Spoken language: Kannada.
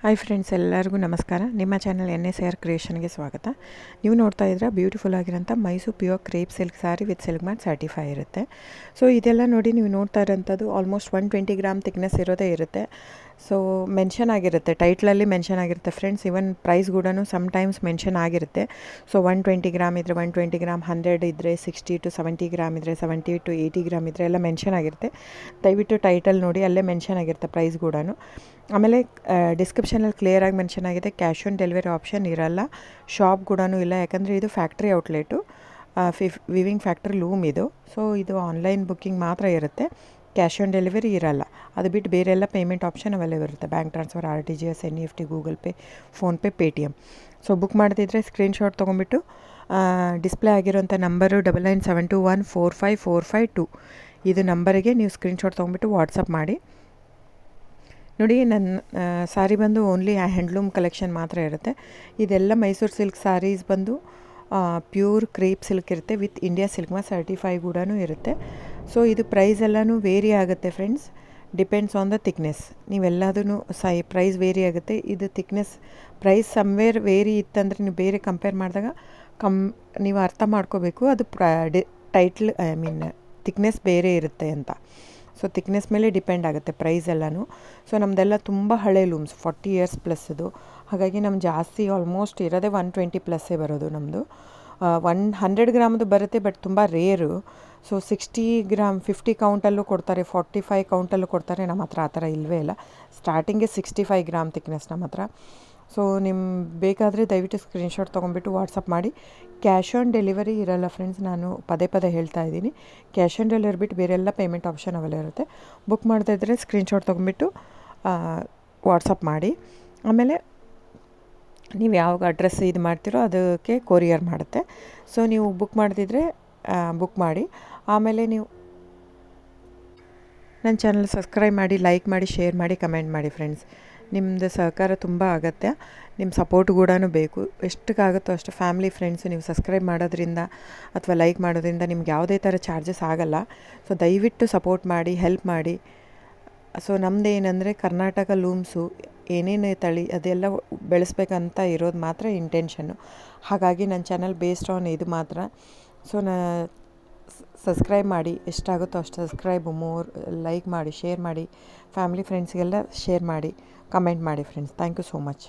ಹಾಯ್ ಫ್ರೆಂಡ್ಸ್, ಎಲ್ಲರಿಗೂ ನಮಸ್ಕಾರ. ನಿಮ್ಮ ಚಾನಲ್ NSAR ಕ್ರಿಯೇಷನ್ಗೆ ಸ್ವಾಗತ. ನೀವು ನೋಡ್ತಾ ಇದ್ರೆ ಬ್ಯೂಟಿಫುಲ್ ಆಗಿರೋಂಥ Mysuru pure crepe silk saree with silk ಮ್ಯಾಟ್ ಸರ್ಟಿಫೈ ಇರುತ್ತೆ. ಸೊ ಇದೆಲ್ಲ ನೋಡಿ ನೀವು ನೋಡ್ತಾ ಇರೋಂಥದ್ದು ಆಲ್ಮೋಸ್ಟ್ 120 ಗ್ರಾಮ್ ಥಿಕ್ನೆಸ್ ಇರೋದೇ ಇರುತ್ತೆ. ಸೊ ಮೆನ್ಷನ್ ಆಗಿರುತ್ತೆ, ಟೈಟ್ಲಲ್ಲಿ ಮೆನ್ಷನ್ ಆಗಿರುತ್ತೆ ಫ್ರೆಂಡ್ಸ್. ಇವನ್ ಪ್ರೈಸ್ ಕೂಡ ಸಮ್ಟೈಮ್ಸ್ ಮೆನ್ಷನ್ ಆಗಿರುತ್ತೆ. ಸೊ 120 ಗ್ರಾಮ್ ಇದ್ದರೆ 120 ಗ್ರಾಮ್, 100 ಇದ್ದರೆ 60 to 70 ಗ್ರಾಮ್ ಇದ್ದರೆ 70 to 80 ಗ್ರಾಮ್ ಇದ್ದರೆ ಎಲ್ಲ ಮೆನ್ಷನ್ ಆಗಿರುತ್ತೆ. ದಯವಿಟ್ಟು ಟೈಟಲ್ ನೋಡಿ, ಅಲ್ಲೇ ಮೆನ್ಷನ್ ಆಗಿರುತ್ತೆ ಪ್ರೈಸ್ ಕೂಡ. ಆಮೇಲೆ ಡಿಸ್ಕ್ರಿಪ್ಷನಲ್ಲಿ ಕ್ಲಿಯರಾಗಿ ಮೆನ್ಷನ್ ಆಗಿದೆ, ಕ್ಯಾಶ್ ಆನ್ ಡೆಲಿವರಿ ಆಪ್ಷನ್ ಇರಲ್ಲ, ಶಾಪ್ ಕೂಡ ಇಲ್ಲ. ಯಾಕಂದರೆ ಇದು factory outlet, viewing factory loom ಇದು. ಸೊ ಇದು ಆನ್ಲೈನ್ ಬುಕ್ಕಿಂಗ್ ಮಾತ್ರ ಇರುತ್ತೆ, ಕ್ಯಾಶ್ ಆನ್ ಡೆಲಿವರಿ ಇರಲ್ಲ. ಅದು ಬಿಟ್ಟು ಬೇರೆ ಎಲ್ಲ ಪೇಮೆಂಟ್ ಆಪ್ಷನ್ ಅವೈಲೇಬಲ್ ಇರುತ್ತೆ, bank transfer, RTGS, NEFT, Google pay, PhonePe, Paytm. So book ಮಾಡ್ತಿದ್ರೆ ಸ್ಕ್ರೀನ್ಶಾಟ್ ತೊಗೊಂಬಿಟ್ಟು ಡಿಸ್ಪ್ಲೇ ಆಗಿರೋಂಥ ನಂಬರು 9972145452 ಇದು ನಂಬರಿಗೆ ನೀವು ಸ್ಕ್ರೀನ್ಶಾಟ್ ತೊಗೊಂಬಿಟ್ಟು ವಾಟ್ಸಪ್ ಮಾಡಿ. ನೋಡಿ, ನನ್ನ ಸ್ಯಾರಿ ಬಂದು ಓನ್ಲಿ ಹ್ಯಾಂಡ್ಲೂಮ್ ಕಲೆಕ್ಷನ್ ಮಾತ್ರ ಇರುತ್ತೆ. ಇದೆಲ್ಲ ಮೈಸೂರು ಸಿಲ್ಕ್ ಸ್ಯಾರೀಸ್ ಬಂದು ಪ್ಯೂರ್ ಕ್ರೇಪ್ ಸಿಲ್ಕ್ ಇರುತ್ತೆ, ವಿತ್ ಇಂಡಿಯಾ ಸಿಲ್ಕ್ ಮ್ಯಾಟ್ ಸರ್ಟಿಫೈ ಕೂಡ ಇರುತ್ತೆ. ಸೊ ಇದು ಪ್ರೈಸ್ ಎಲ್ಲನೂ ವೇರಿ ಆಗುತ್ತೆ friends, depends on the thickness. ನೀವೆಲ್ಲದೂ ಪ್ರೈಸ್ ವೇರಿ ಆಗುತ್ತೆ. ಇದು ಥಿಕ್ನೆಸ್ ಪ್ರೈಸ್ ಸಮ್ವೇರ್ ವೇರಿ ಇತ್ತಂದರೆ ನೀವು ಬೇರೆ ಕಂಪೇರ್ ಮಾಡಿದಾಗ ನೀವು ಅರ್ಥ ಮಾಡ್ಕೋಬೇಕು, ಅದು ಟೈಟ್ಲ್ ಥಿಕ್ನೆಸ್ ಬೇರೆ ಇರುತ್ತೆ ಅಂತ. ಸೊ ಥಿಕ್ನೆಸ್ ಮೇಲೆ ಡಿಪೆಂಡ್ ಆಗುತ್ತೆ ಪ್ರೈಸ್ ಎಲ್ಲನೂ. ಸೊ ನಮ್ಮದೆಲ್ಲ ತುಂಬ ಹಳೆ ಲೂಮ್ಸ್, 40 years ಪ್ಲಸ್ ಅದು. ಹಾಗಾಗಿ ನಮ್ಮ ಜಾಸ್ತಿ ಆಲ್ಮೋಸ್ಟ್ ಇರೋದೇ 120 ಪ್ಲಸ್ಸೇ ಬರೋದು ನಮ್ಮದು. 100 ಗ್ರಾಮ್ದು ಬರುತ್ತೆ, ಬಟ್ ತುಂಬ ರೇರು. ಸೊ 60 ಗ್ರಾಮ್ 50 ಕೌಂಟಲ್ಲೂ ಕೊಡ್ತಾರೆ, 45 ಕೌಂಟಲ್ಲೂ ಕೊಡ್ತಾರೆ. ನಮ್ಮ ಹತ್ರ ಆ ಥರ ಇಲ್ಲವೇ ಇಲ್ಲ. ಸ್ಟಾರ್ಟಿಂಗೇ 65 ಗ್ರಾಮ್ ಥಿಕ್ನೆಸ್ ನಮ್ಮ ಹತ್ರ. ಸೊ ಬೇಕಾದರೆ ದಯವಿಟ್ಟು ಸ್ಕ್ರೀನ್ಶಾಟ್ ತೊಗೊಂಬಿಟ್ಟು ವಾಟ್ಸಪ್ ಮಾಡಿ. ಕ್ಯಾಶ್ ಆನ್ ಡೆಲಿವರಿ ಇರಲ್ಲ ಫ್ರೆಂಡ್ಸ್, ನಾನು ಪದೇ ಪದೇ ಹೇಳ್ತಾ ಇದ್ದೀನಿ. ಕ್ಯಾಶ್ ಆನ್ ಡೆಲಿವರಿ ಬಿಟ್ಟು ಬೇರೆಲ್ಲ ಪೇಮೆಂಟ್ ಆಪ್ಷನ್ ಅವೈಲೇಬಲ್ ಇರುತ್ತೆ. ಬುಕ್ ಮಾಡ್ತಾ ಇದ್ದರೆ ಸ್ಕ್ರೀನ್ಶಾಟ್ ತೊಗೊಂಬಿಟ್ಟು ವಾಟ್ಸಪ್ ಮಾಡಿ. ಆಮೇಲೆ ನೀವು ಯಾವಾಗ ಅಡ್ರೆಸ್ ಇದು ಮಾಡ್ತೀರೋ ಅದಕ್ಕೆ ಕೊರಿಯರ್ ಮಾಡುತ್ತೆ. ಸೊ ನೀವು ಬುಕ್ ಮಾಡ್ತಿದ್ರೆ ಬುಕ್ ಮಾಡಿ. ಆಮೇಲೆ ನೀವು ನನ್ನ ಚಾನಲ್ ಸಬ್ಸ್ಕ್ರೈಬ್ ಮಾಡಿ, ಲೈಕ್ ಮಾಡಿ, ಶೇರ್ ಮಾಡಿ, ಕಮೆಂಟ್ ಮಾಡಿ ಫ್ರೆಂಡ್ಸ್. ನಿಮ್ಮದು ಸಹಕಾರ ತುಂಬ ಅಗತ್ಯ, ನಿಮ್ಮ ಸಪೋರ್ಟ್ ಕೂಡ ಬೇಕು. ಎಷ್ಟಕ್ಕಾಗುತ್ತೋ ಅಷ್ಟು ಫ್ಯಾಮಿಲಿ, ಫ್ರೆಂಡ್ಸು ನೀವು ಸಬ್ಸ್ಕ್ರೈಬ್ ಮಾಡೋದ್ರಿಂದ ಅಥವಾ ಲೈಕ್ ಮಾಡೋದ್ರಿಂದ ನಿಮ್ಗೆ ಯಾವುದೇ ಥರ ಚಾರ್ಜಸ್ ಆಗಲ್ಲ. ಸೊ ದಯವಿಟ್ಟು ಸಪೋರ್ಟ್ ಮಾಡಿ, ಹೆಲ್ಪ್ ಮಾಡಿ. ಸೊ ನಮ್ಮದು ಏನಂದರೆ ಕರ್ನಾಟಕ ಲೂಮ್ಸು ಏನೇನು ತಳಿ ಅದೆಲ್ಲ ಬೆಳೆಸ್ಬೇಕಂತ ಇರೋದು ಮಾತ್ರ ಇಂಟೆನ್ಷನ್ನು. ಹಾಗಾಗಿ ನನ್ನ ಚಾನಲ್ ಬೇಸ್ಡ್ ಆನ್ ಇದು ಮಾತ್ರ. ಸೊ ಸಬ್ಸ್ಕ್ರೈಬ್ ಮಾಡಿ, ಎಷ್ಟಾಗುತ್ತೋ ಅಷ್ಟು ಸಬ್ಸ್ಕ್ರೈಬ್, ಲೈಕ್ ಮಾಡಿ, ಶೇರ್ ಮಾಡಿ, ಫ್ಯಾಮಿಲಿ ಫ್ರೆಂಡ್ಸ್ಗೆಲ್ಲ ಶೇರ್ ಮಾಡಿ, ಕಮೆಂಟ್ ಮಾಡಿ friends. Thank you so much.